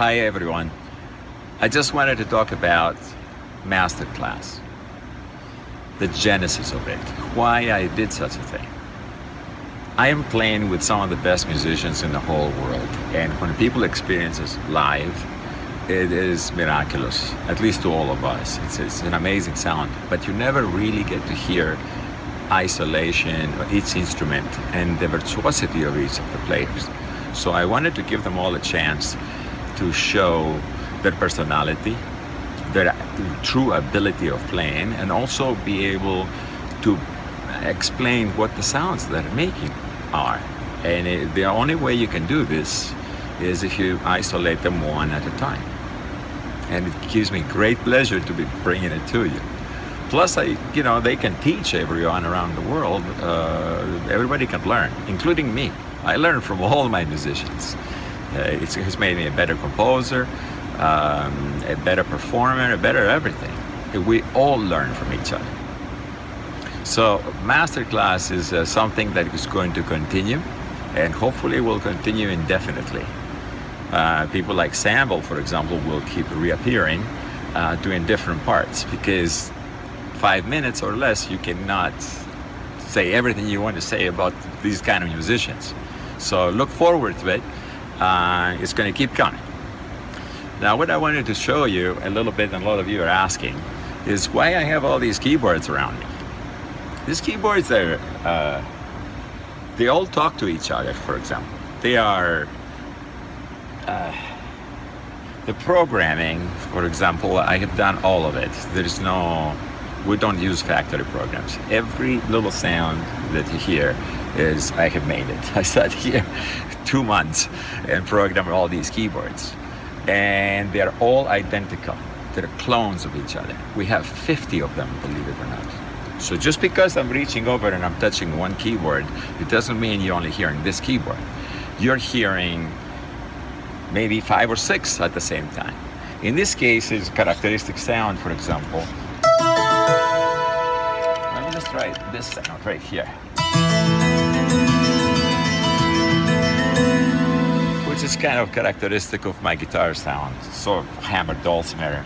Hi everyone. I just wanted to talk about masterclass, the genesis of it, why I did such a thing. I am playing with some of the best musicians in the whole world, and when people experience this live, it is miraculous, at least to all of us. It's an amazing sound, but you never really get to hear isolation of each instrument and the virtuosity of each of the players. So I wanted to give them all a chance to show their personality, their true ability of playing, and also be able to explain what the sounds that they're making are. And the only way you can do this is if you isolate them one at a time. And it gives me great pleasure to be bringing it to you. Plus, they can teach everyone around the world. Everybody can learn, including me. I learn from all my musicians. It has made me a better composer, a better performer, a better everything. We all learn from each other. So masterclass is something that is going to continue, and hopefully will continue indefinitely. People like Sample, for example, will keep reappearing, doing different parts, because 5 minutes or less, you cannot say everything you want to say about these kind of musicians. So look forward to it. It's going to keep coming. Now, what I wanted to show you a little bit, and a lot of you are asking, is why I have all these keyboards around me. These keyboards, they all talk to each other, for example. They are, the programming, for example, I have done all of it. We don't use factory programs. Every little sound that you hear I have made it. I sat here 2 months and programmed all these keyboards. And they're all identical. They're clones of each other. We have 50 of them, believe it or not. So just because I'm reaching over and I'm touching one keyboard, it doesn't mean you're only hearing this keyboard. You're hearing maybe 5 or 6 at the same time. In this case, it's characteristic sound, for example. Let me just try this sound right here, which is kind of characteristic of my guitar sound, sort of hammered dulcimer.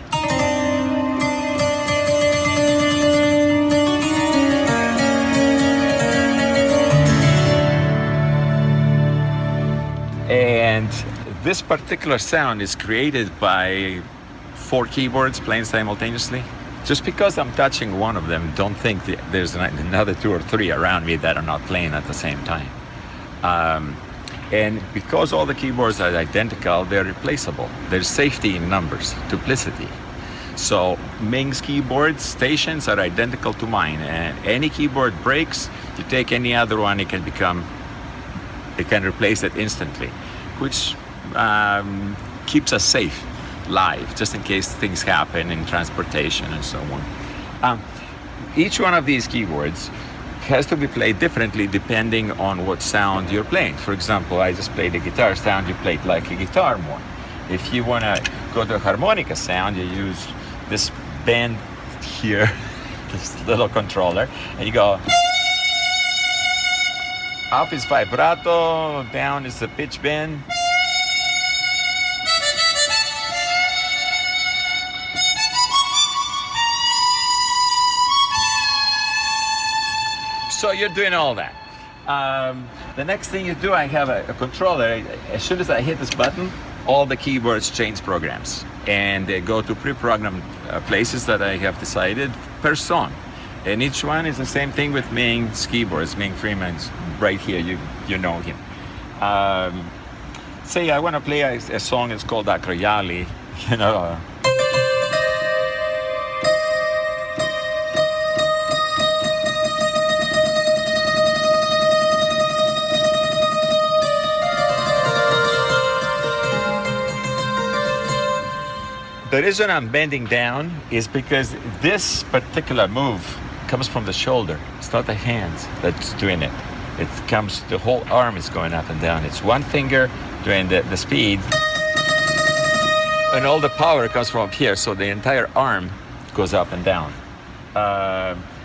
And this particular sound is created by 4 keyboards playing simultaneously. Just because I'm touching one of them, don't think that there's another 2 or 3 around me that are not playing at the same time. And because all the keyboards are identical, they're replaceable. There's safety in numbers, duplicity. So Ming's keyboard stations are identical to mine. And any keyboard breaks, you take any other one, it can replace it instantly, which keeps us safe live, just in case things happen in transportation and so on. Each one of these keyboards has to be played differently depending on what sound you're playing. For example, I just played a guitar sound, you play it like a guitar more. If you want to go to a harmonica sound, you use this bend here, this little controller, and you go, up is vibrato, down is the pitch bend. So you're doing all that. The next thing you do, I have a controller. As soon as I hit this button, all the keyboards change programs, and they go to pre-programmed places that I have decided per song. And each one is the same thing with Ming's keyboards. Ming Freeman's right here, you know him. Say I want to play a song, it's called Acroyali, The reason I'm bending down is because this particular move comes from the shoulder. It's not the hands that's doing it. The whole arm is going up and down. It's one finger doing the speed, and all the power comes from up here, so the entire arm goes up and down.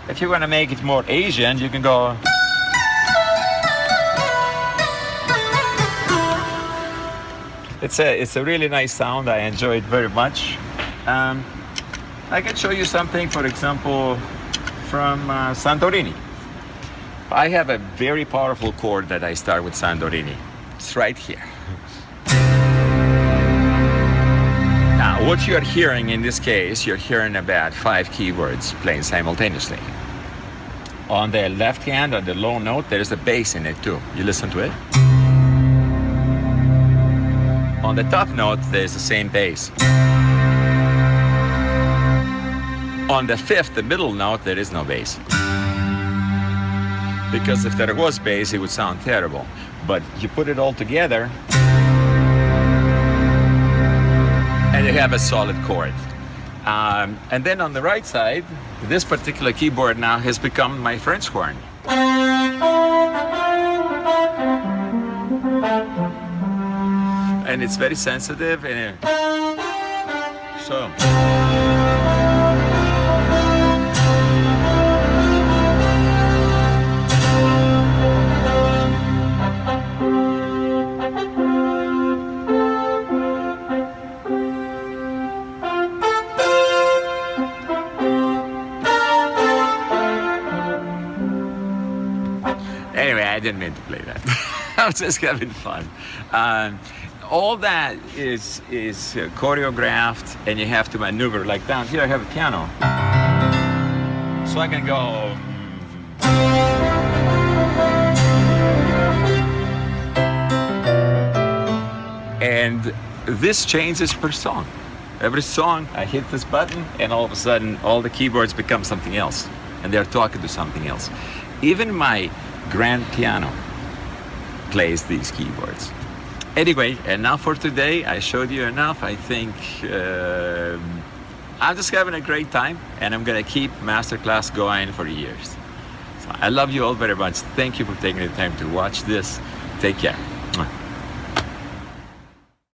If you want to make it more Asian, you can go. It's a really nice sound. I enjoy it very much. I can show you something, for example, from Santorini. I have a very powerful chord that I start with Santorini. It's right here. Now, what you're hearing in this case, you're hearing about 5 keyboards playing simultaneously. On the left hand, on the low note, there's a bass in it too. You listen to it. On the top note, there's the same bass. On the fifth, the middle note, there is no bass. Because if there was bass, it would sound terrible. But you put it all together, and you have a solid chord. And then on the right side, this particular keyboard now has become my French horn. And it's very sensitive, and so. Anyway, I didn't mean to play that. I was just having fun. All that is choreographed, and you have to maneuver. Like down here, I have a piano, so I can go. And this changes per song. Every song, I hit this button, and all of a sudden, all the keyboards become something else, and they're talking to something else. Even my grand piano plays these keyboards. Anyway, enough for today. I showed you enough. I think I'm just having a great time, and I'm gonna keep masterclass going for years. So I love you all very much. Thank you for taking the time to watch this. Take care.